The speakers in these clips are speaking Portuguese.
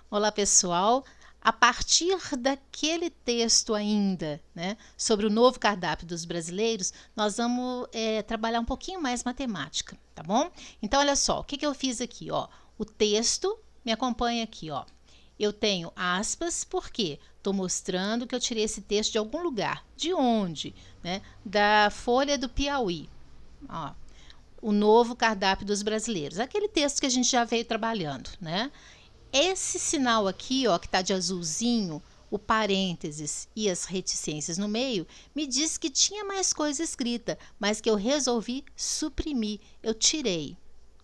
Olá, pessoal. A partir daquele texto ainda, né, sobre o novo cardápio dos brasileiros, nós vamos trabalhar um pouquinho mais matemática, tá bom? Então, olha só, o que eu fiz aqui, ó? O texto, me acompanha aqui, ó. Eu tenho aspas, porque estou mostrando que eu tirei esse texto de algum lugar. De onde? Né? Da Folha do Piauí. Ó, o novo cardápio dos brasileiros. Aquele texto que a gente já veio trabalhando, né? Esse sinal aqui, ó, que está de azulzinho, o parênteses e as reticências no meio, me diz que tinha mais coisa escrita, mas que eu resolvi suprimir, eu tirei,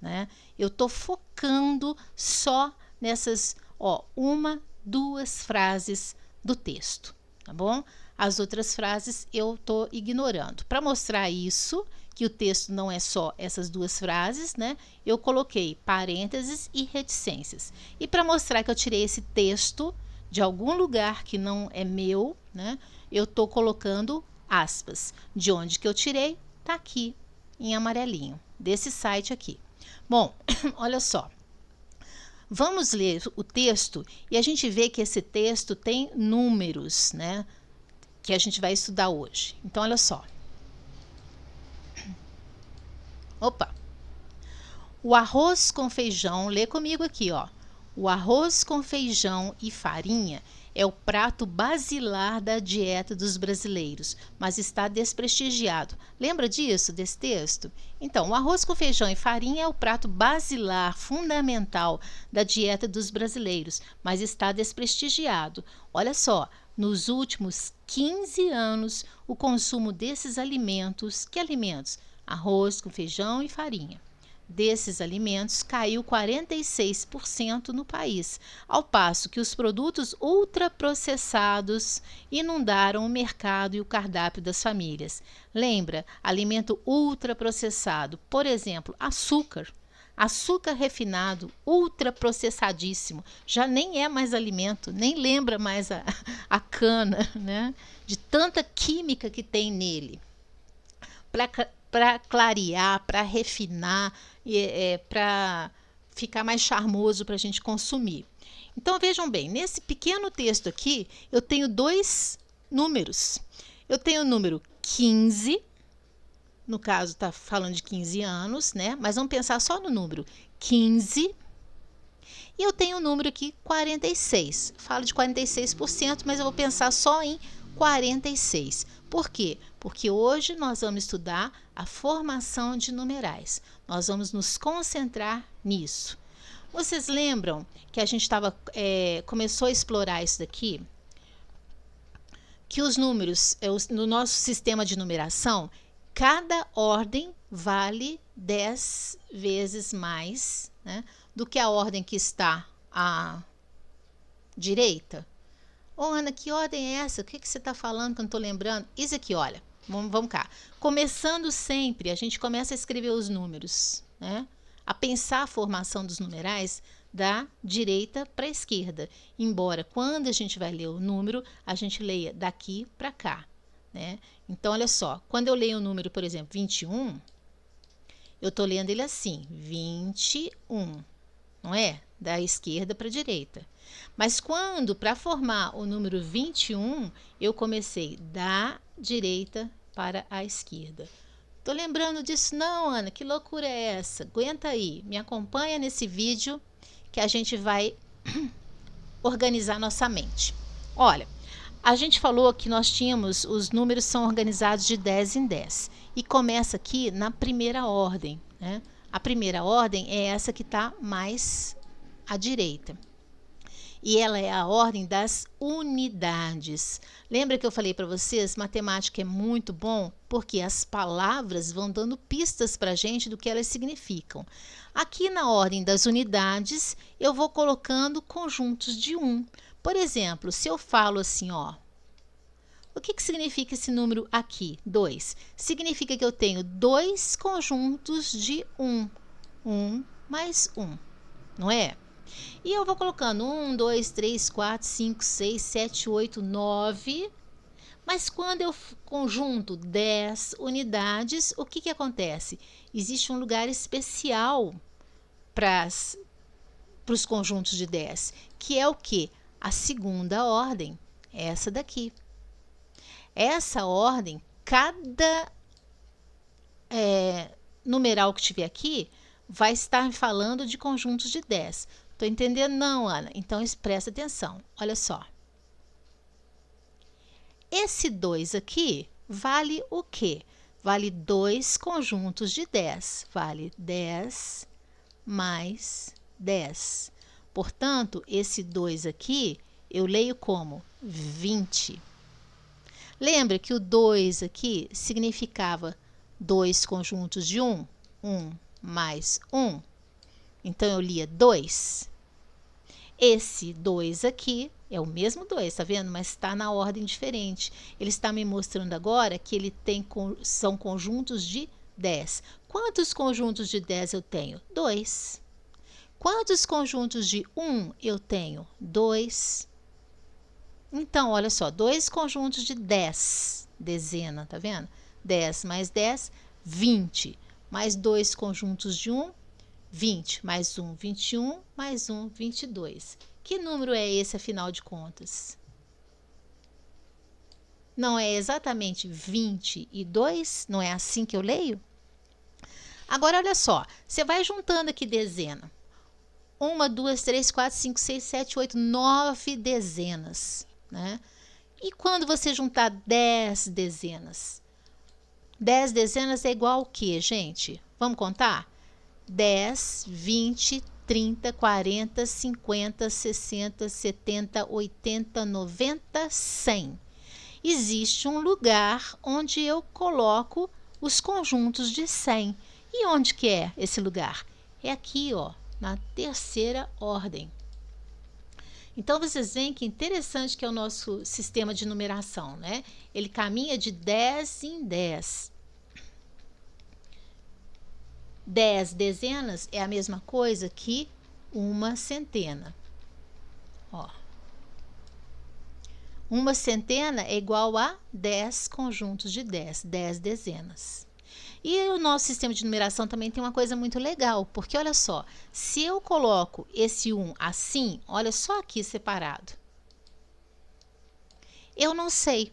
né? Eu estou focando só nessas, ó, uma, duas frases do texto, tá bom? As outras frases eu estou ignorando. Para mostrar isso, que o texto não é só essas duas frases, né? Eu coloquei parênteses e reticências. E para mostrar que eu tirei esse texto de algum lugar que não é meu, né? Eu estou colocando aspas. De onde que eu tirei? Tá aqui, em amarelinho, desse site aqui. Bom, olha só. Vamos ler o texto e a gente vê que esse texto tem números, né? Que a gente vai estudar hoje. Então, olha só. Opa! O arroz com feijão, lê comigo aqui, ó. O arroz com feijão e farinha é o prato basilar da dieta dos brasileiros, mas está desprestigiado. Lembra disso, desse texto? Então, o arroz com feijão e farinha é o prato basilar, fundamental da dieta dos brasileiros, mas está desprestigiado. Olha só, nos últimos 15 anos, o consumo desses alimentos, que alimentos? Arroz com feijão e farinha. Desses alimentos caiu 46% no país, ao passo que os produtos ultraprocessados inundaram o mercado e o cardápio das famílias. Lembra, alimento ultraprocessado, por exemplo, açúcar. Açúcar refinado, ultraprocessadíssimo, já nem é mais alimento, nem lembra mais a cana, né? De tanta química que tem nele. Para clarear, para refinar, para ficar mais charmoso para a gente consumir. Então vejam bem, nesse pequeno texto aqui, eu tenho dois números. Eu tenho o número 15, no caso está falando de 15 anos, né? Mas vamos pensar só no número 15. E eu tenho o número aqui 46. Falo de 46%, mas eu vou pensar só em 46. Por quê? Porque hoje nós vamos estudar a formação de numerais. Nós vamos nos concentrar nisso. Vocês lembram que a gente começou a explorar isso daqui? Que os números, no nosso sistema de numeração, cada ordem vale 10 vezes mais, né, do que a ordem que está à direita. Ô, Ana, que ordem é essa? O que você está falando que eu não estou lembrando? Isso aqui, olha, vamos cá. Começando sempre, a gente começa a escrever os números, né? A pensar a formação dos numerais da direita para a esquerda. Embora, quando a gente vai ler o número, a gente leia daqui para cá, né? Então, olha só, quando eu leio o número, por exemplo, 21, eu estou lendo ele assim, 21, não é? Da esquerda para a direita. Mas quando, para formar o número 21, eu comecei da direita para a esquerda. Tô lembrando disso não, Ana? Que loucura é essa? Aguenta aí, me acompanha nesse vídeo que a gente vai organizar nossa mente. Olha, a gente falou que nós tínhamos, os números são organizados de 10 em 10 e começa aqui na primeira ordem, né? A primeira ordem é essa que está mais à direita. E ela é a ordem das unidades. Lembra que eu falei para vocês, matemática é muito bom porque as palavras vão dando pistas para a gente do que elas significam. Aqui na ordem das unidades, eu vou colocando conjuntos de 1. Por exemplo, se eu falo assim, ó, o que significa esse número aqui, 2? Significa que eu tenho dois conjuntos de 1. 1 mais 1, não é? E eu vou colocando 1, 2, 3, 4, 5, 6, 7, 8, 9. Mas quando eu conjunto 10 unidades, o que acontece? Existe um lugar especial para para os conjuntos de 10, que é o quê? A segunda ordem, essa daqui. Essa ordem, cada numeral que tiver aqui vai estar falando de conjuntos de 10. Estou entendendo? Não, Ana. Então, presta atenção. Olha só. Esse 2 aqui vale o quê? Vale 2 conjuntos de 10. Vale 10 mais 10. Portanto, esse 2 aqui, eu leio como 20. Lembra que o 2 aqui significava 2 conjuntos de 1? 1 mais 1. Então, eu lia 2. Esse 2 aqui é o mesmo 2, tá vendo? Mas está na ordem diferente. Ele está me mostrando agora que ele são conjuntos de 10. Quantos conjuntos de 10 eu tenho? 2. Quantos conjuntos de 1 eu tenho? 2. Então, olha só, 2 conjuntos de 10, dezena, tá vendo? 10 mais 10, 20. Mais 2 conjuntos de 1, 20. Mais 1, 21. Mais 1, 22. Que número é esse, afinal de contas? Não é exatamente 22? Não é assim que eu leio? Agora, olha só, você vai juntando aqui dezena. 1, 2, 3, 4, 5, 6, 7, 8, 9 dezenas, né? E quando você juntar 10 dezenas? 10 dezenas é igual ao quê, gente? Vamos contar? 10, 20, 30, 40, 50, 60, 70, 80, 90, 100. Existe um lugar onde eu coloco os conjuntos de 100. E onde que é esse lugar? É aqui, ó, na terceira ordem. Então, vocês veem que interessante que é o nosso sistema de numeração, né? Ele caminha de 10 em 10. 10 dezenas é a mesma coisa que uma centena. Ó. Uma centena é igual a 10 conjuntos de 10, 10 dezenas. E o nosso sistema de numeração também tem uma coisa muito legal, porque olha só, se eu coloco esse 1 assim, olha só aqui separado, eu não sei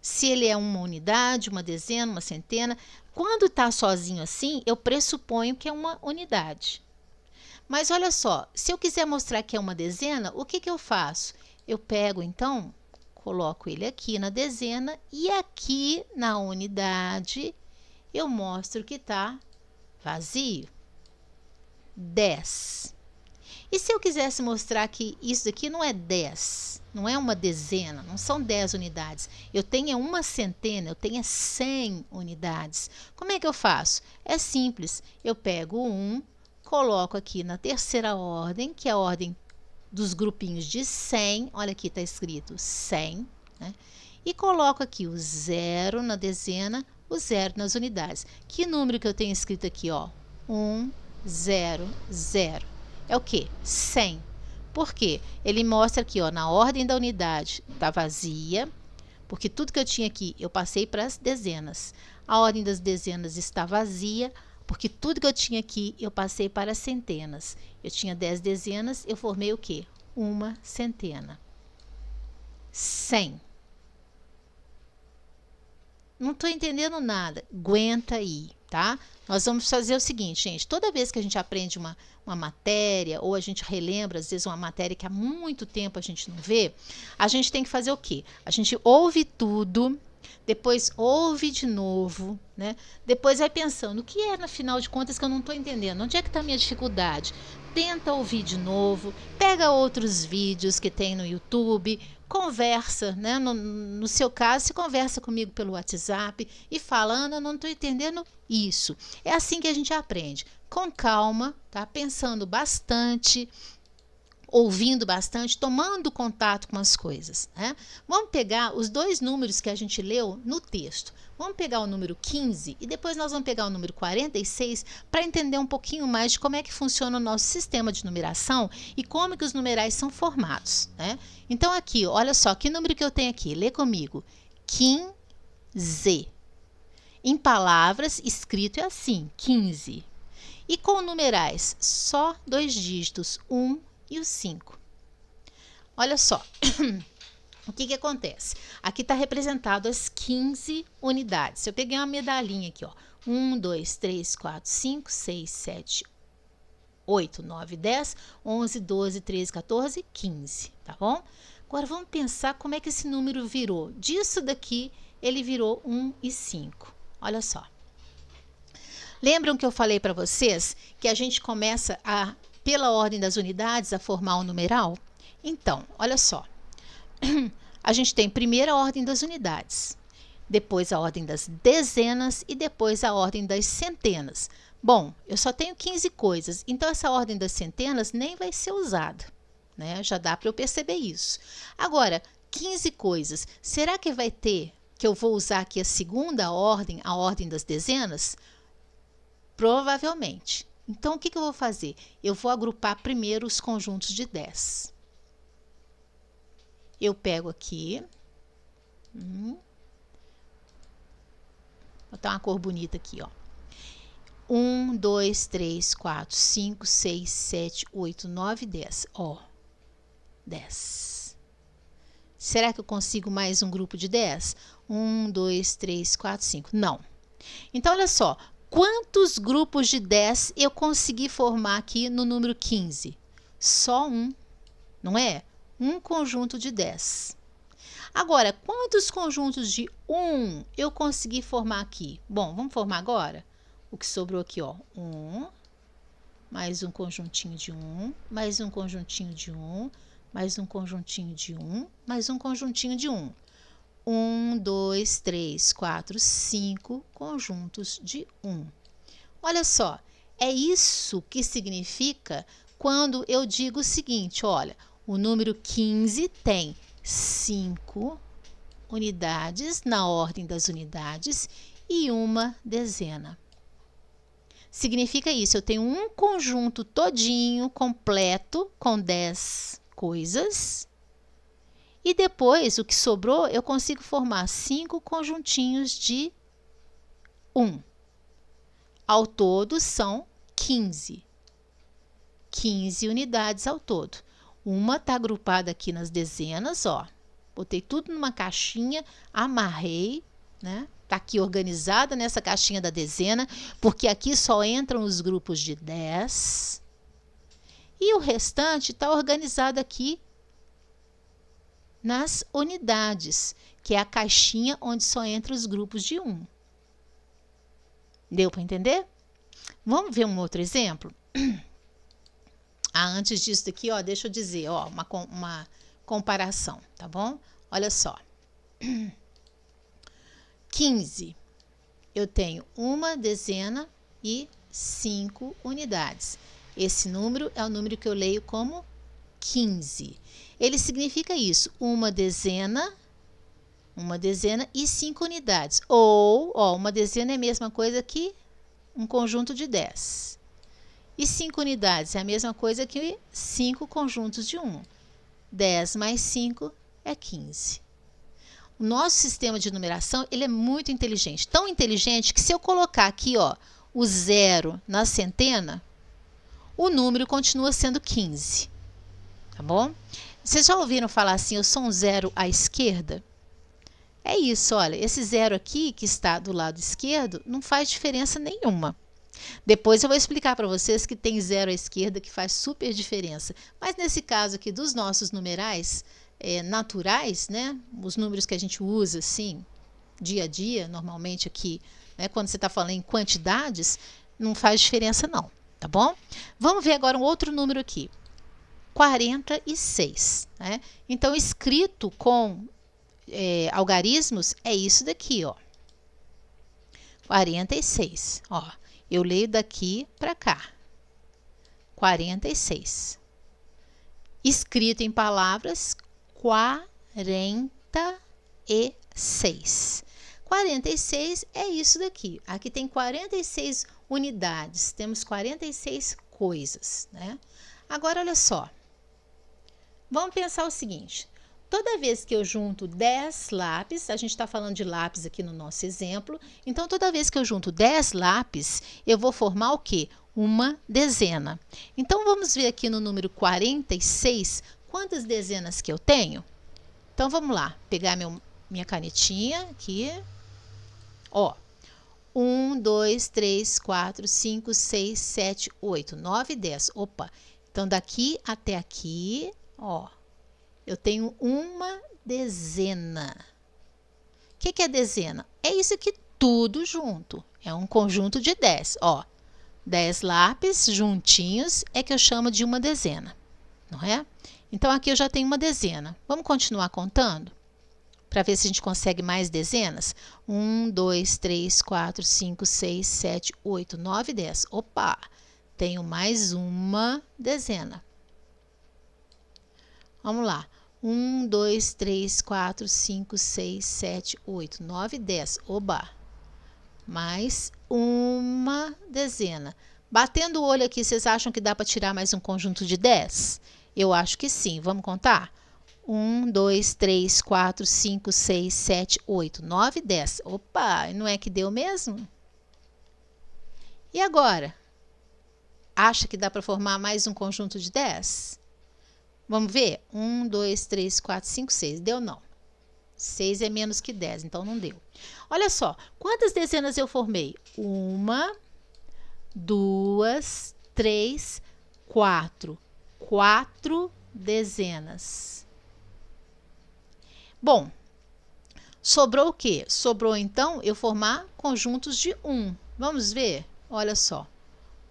se ele é uma unidade, uma dezena, uma centena. Quando está sozinho assim, eu pressuponho que é uma unidade. Mas olha só, se eu quiser mostrar que é uma dezena, o que eu faço? Eu pego, então, coloco ele aqui na dezena e aqui na unidade eu mostro que está vazio. 10. E se eu quisesse mostrar que isso daqui não é 10, não é uma dezena, não são 10 unidades, eu tenho uma centena, eu tenho 100 unidades. Como é que eu faço? É simples, eu pego o 1, coloco aqui na terceira ordem, que é a ordem dos grupinhos de 100, olha aqui está escrito 100, né? E coloco aqui o 0 na dezena, o 0 nas unidades. Que número que eu tenho escrito aqui, ó? 1, 0, 0. É o quê? 100. Por quê? Ele mostra aqui, ó, na ordem da unidade está vazia, porque tudo que eu tinha aqui eu passei para as dezenas. A ordem das dezenas está vazia, porque tudo que eu tinha aqui eu passei para as centenas. Eu tinha 10 dezenas, eu formei o quê? Uma centena. 100. Não estou entendendo nada. Aguenta aí, tá? Nós vamos fazer o seguinte, gente. Toda vez que a gente aprende uma matéria, ou a gente relembra, às vezes, uma matéria que há muito tempo a gente não vê, a gente tem que fazer o quê? A gente ouve tudo, depois ouve de novo, né? Depois vai pensando, o que é, no final de contas, que eu não estou entendendo? Onde é que está a minha dificuldade? Tenta ouvir de novo, pega outros vídeos que tem no YouTube, conversa, né? No seu caso, se conversa comigo pelo WhatsApp e fala, Ana, eu não estou entendendo isso. É assim que a gente aprende, com calma, tá? Pensando bastante, ouvindo bastante, tomando contato com as coisas, né? Vamos pegar os dois números que a gente leu no texto. Vamos pegar o número 15 e depois nós vamos pegar o número 46 para entender um pouquinho mais de como é que funciona o nosso sistema de numeração e como que os numerais são formados, né? Então aqui, olha só, que número que eu tenho aqui? Lê comigo. 15. Em palavras, escrito é assim, 15. E com numerais, só 2 dígitos, 1 e o 5. Olha só, o que acontece? Aqui está representado as 15 unidades. Eu peguei uma medalhinha aqui, ó. 1, 2, 3, 4, 5, 6, 7, 8, 9, 10, 11, 12, 13, 14, 15, tá bom? Agora vamos pensar como é que esse número virou. Disso daqui, ele virou 1 e 5. Olha só. Lembram que eu falei para vocês que a gente começa pela ordem das unidades, a formar um numeral? Então, olha só. A gente tem primeiro a ordem das unidades, depois a ordem das dezenas e depois a ordem das centenas. Bom, eu só tenho 15 coisas, então essa ordem das centenas nem vai ser usada, né? Já dá para eu perceber isso. Agora, 15 coisas, será que vai ter, que eu vou usar aqui a segunda ordem, a ordem das dezenas? Provavelmente. Então, o que eu vou fazer? Eu vou agrupar primeiro os conjuntos de 10. Eu pego aqui, vou botar uma cor bonita aqui, ó. 1, 2, 3, 4, 5, 6, 7, 8, 9, 10. Ó, 10. Será que eu consigo mais um grupo de 10? 1, 2, 3, 4, 5. Não. Então, olha só. Quantos grupos de 10 eu consegui formar aqui no número 15? Só um, não é? Um conjunto de 10. Agora, quantos conjuntos de 1 eu consegui formar aqui? Bom, vamos formar agora? O que sobrou aqui, ó, 1, mais um conjuntinho de 1, mais um conjuntinho de 1, mais um conjuntinho de 1, mais um conjuntinho de 1. 1, 2, 3, 4, 5 conjuntos de 1. Olha só, é isso que significa quando eu digo o seguinte, olha, o número 15 tem 5 unidades na ordem das unidades e uma dezena. Significa isso, eu tenho um conjunto todinho, completo, com 10 coisas. E depois, o que sobrou, eu consigo formar 5 conjuntinhos de 1. Ao todo, são 15. 15 unidades ao todo. Uma está agrupada aqui nas dezenas, ó. Botei tudo numa caixinha, amarrei, né? Está aqui organizada nessa caixinha da dezena, porque aqui só entram os grupos de 10. E o restante está organizado aqui nas unidades, que é a caixinha onde só entra os grupos de 1. Deu para entender? Vamos ver um outro exemplo? Antes disso daqui, ó, deixa eu dizer, ó, uma comparação, tá bom? Olha só. 15. Eu tenho uma dezena e 5 unidades. Esse número é o número que eu leio como 15. Ele significa isso, uma dezena e 5 unidades. Ou, ó, uma dezena é a mesma coisa que um conjunto de 10. E 5 unidades é a mesma coisa que 5 conjuntos de 1. 10 mais 5 é 15. O nosso sistema de numeração, ele é muito inteligente. Tão inteligente que se eu colocar aqui, ó, o 0 na centena, o número continua sendo 15. Tá bom? Vocês já ouviram falar assim, eu sou um 0 à esquerda? É isso, olha, esse 0 aqui que está do lado esquerdo não faz diferença nenhuma. Depois eu vou explicar para vocês que tem 0 à esquerda que faz super diferença. Mas nesse caso aqui dos nossos numerais naturais, né? Os números que a gente usa assim, dia a dia, normalmente aqui, né? Quando você está falando em quantidades, não faz diferença não, tá bom? Vamos ver agora um outro número aqui. 46, né? Então, escrito com algarismos, é isso daqui, ó. 46, ó. Eu leio daqui para cá. 46. Escrito em palavras, 46. 46 é isso daqui. Aqui tem 46 unidades, temos 46 coisas, né? Agora, olha só. Vamos pensar o seguinte. Toda vez que eu junto 10 lápis, a gente está falando de lápis aqui no nosso exemplo, então toda vez que eu junto 10 lápis, eu vou formar o quê? uma dezena. Então, vamos ver aqui no número 46, quantas dezenas que eu tenho? Então, vamos lá, pegar minha canetinha aqui. Ó, 1, 2, 3, 4, 5, 6, 7, 8, 9, 10. Opa, então daqui até aqui, ó, eu tenho uma dezena. O que é dezena? É isso aqui tudo junto. É um conjunto de 10. Ó, 10 lápis juntinhos é que eu chamo de uma dezena, não é? Então, aqui eu já tenho uma dezena. Vamos continuar contando? Para ver se a gente consegue mais dezenas? 1, 2, 3, 4, 5, 6, 7, 8, 9, 10. Opa! Tenho mais uma dezena. Vamos lá. 1, 2, 3, 4, 5, 6, 7, 8, 9, 10. Oba! Mais uma dezena. Batendo o olho aqui, vocês acham que dá para tirar mais um conjunto de 10? Eu acho que sim. Vamos contar? 1, 2, 3, 4, 5, 6, 7, 8, 9, 10. Opa, não é que deu mesmo? E agora? Acha que dá para formar mais um conjunto de 10? Vamos ver? 1, 2, 3, 4, 5, 6. Deu não. 6 é menos que 10, então não deu. Olha só, quantas dezenas eu formei? 1, 2, 3, 4. 4 dezenas. Bom, sobrou o quê? Sobrou, então, eu formar conjuntos de 1. Vamos ver? Olha só.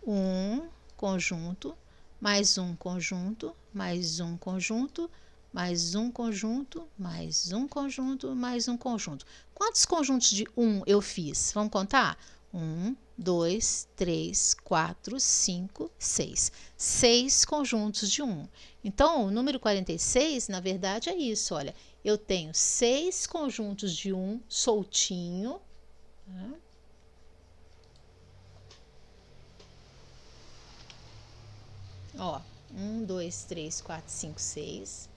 1 conjunto, mais um conjunto, mais um conjunto, mais um conjunto, mais um conjunto, mais um conjunto. Quantos conjuntos de 1 eu fiz? Vamos contar? 1, 2, 3, 4, 5, 6. 6 conjuntos de 1. Então, o número 46, na verdade, é isso, olha. Eu tenho 6 conjuntos de 1 soltinho. Ó, 1, 2, 3, 4, 5, 6.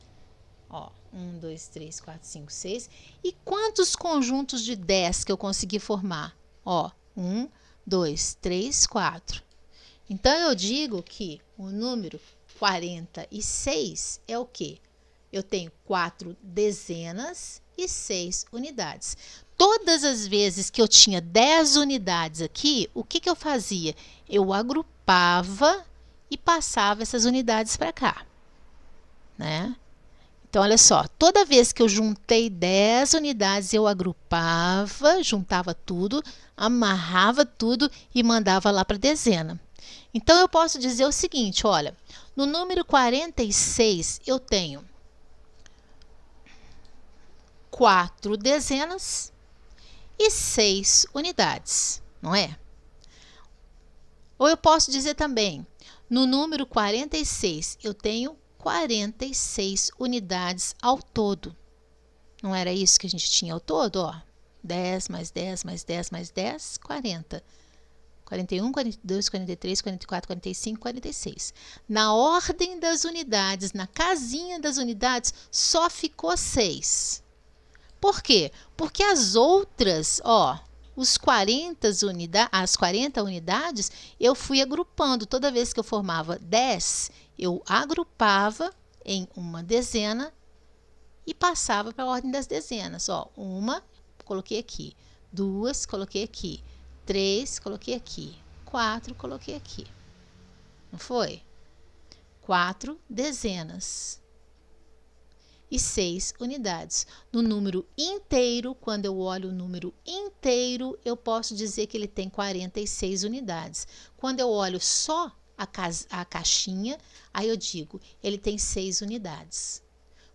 Ó, 1, 2, 3, 4, 5, 6. E quantos conjuntos de 10 que eu consegui formar? Ó, 1, 2, 3, 4. Então, eu digo que o número 46 é o quê? Eu tenho 4 dezenas e 6 unidades. Todas as vezes que eu tinha 10 unidades aqui, o que eu fazia? Eu agrupava e passava essas unidades para cá, né? Então, olha só, toda vez que eu juntei 10 unidades, eu agrupava, juntava tudo, amarrava tudo e mandava lá para a dezena. Então, eu posso dizer o seguinte, olha, no número 46, eu tenho 4 dezenas e 6 unidades, não é? Ou eu posso dizer também, no número 46, eu tenho 46 unidades ao todo. Não era isso que a gente tinha ao todo? Ó, 10 mais 10 mais 10 mais 10, 40. 41, 42, 43, 44, 45, 46. Na ordem das unidades, na casinha das unidades, só ficou 6. Por quê? Porque as outras, ó, as 40 unidades, eu fui agrupando. Toda vez que eu formava 10, eu agrupava em uma dezena e passava para a ordem das dezenas. Ó, uma, coloquei aqui. 2, coloquei aqui. 3, coloquei aqui. 4, coloquei aqui. Não foi? 4 dezenas e 6 unidades. No número inteiro, quando eu olho o número inteiro, eu posso dizer que ele tem 46 unidades. Quando eu olho só a caixinha, aí eu digo, ele tem 6 unidades.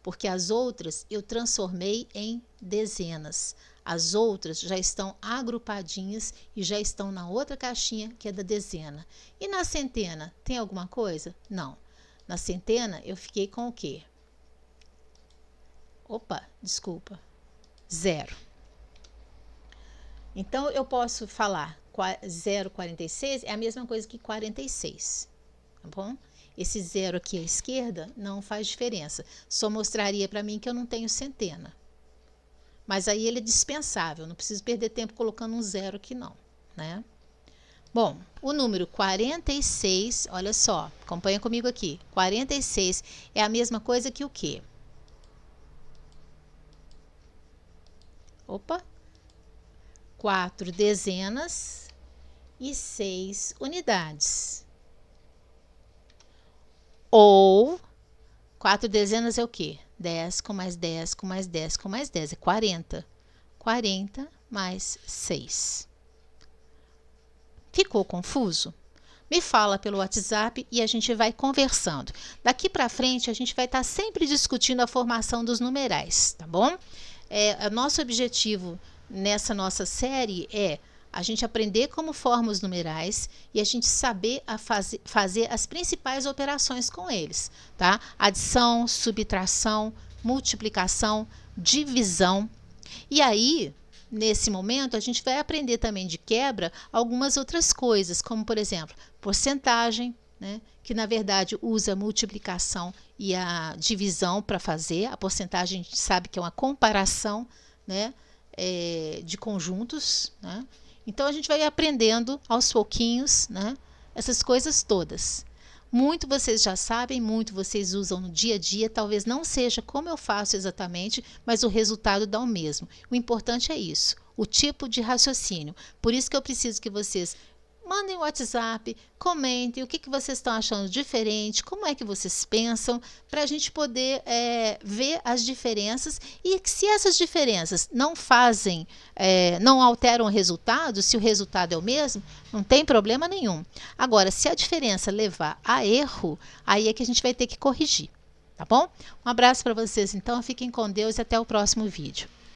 Porque as outras eu transformei em dezenas. As outras já estão agrupadinhas e já estão na outra caixinha, que é da dezena. E na centena, tem alguma coisa? Não. Na centena, eu fiquei com o quê? Opa, desculpa. 0. Então, eu posso falar 0,46 é a mesma coisa que 46. Tá bom? Esse 0 aqui à esquerda não faz diferença. Só mostraria para mim que eu não tenho centena. Mas aí ele é dispensável. Não preciso perder tempo colocando um 0 aqui não, né? Bom, o número 46, olha só, acompanha comigo aqui. 46 é a mesma coisa que o quê? Opa! 4 dezenas e 6 unidades. Ou 4 dezenas é o quê? 10 com mais 10 com mais 10 com mais 10 é 40. 40 mais 6. Ficou confuso? Me fala pelo WhatsApp e a gente vai conversando. Daqui para frente, a gente vai estar sempre discutindo a formação dos numerais, tá bom? Nosso objetivo nessa nossa série é a gente aprender como formam os numerais e a gente saber fazer as principais operações com eles, tá? Adição, subtração, multiplicação, divisão. E aí, nesse momento, a gente vai aprender também de quebra algumas outras coisas, como, por exemplo, porcentagem, né, que na verdade usa a multiplicação e a divisão para fazer. A porcentagem a gente sabe que é uma comparação, né, de conjuntos, né? Então, a gente vai aprendendo aos pouquinhos, né, essas coisas todas. Muito vocês já sabem, muito vocês usam no dia a dia, talvez não seja como eu faço exatamente, mas o resultado dá o mesmo. O importante é isso, o tipo de raciocínio. Por isso que eu preciso que vocês mandem o WhatsApp, comentem o que vocês estão achando diferente, como é que vocês pensam, para a gente poder ver as diferenças e que se essas diferenças não fazem, não alteram o resultado, se o resultado é o mesmo, não tem problema nenhum. Agora, se a diferença levar a erro, aí é que a gente vai ter que corrigir, tá bom? Um abraço para vocês então, fiquem com Deus e até o próximo vídeo.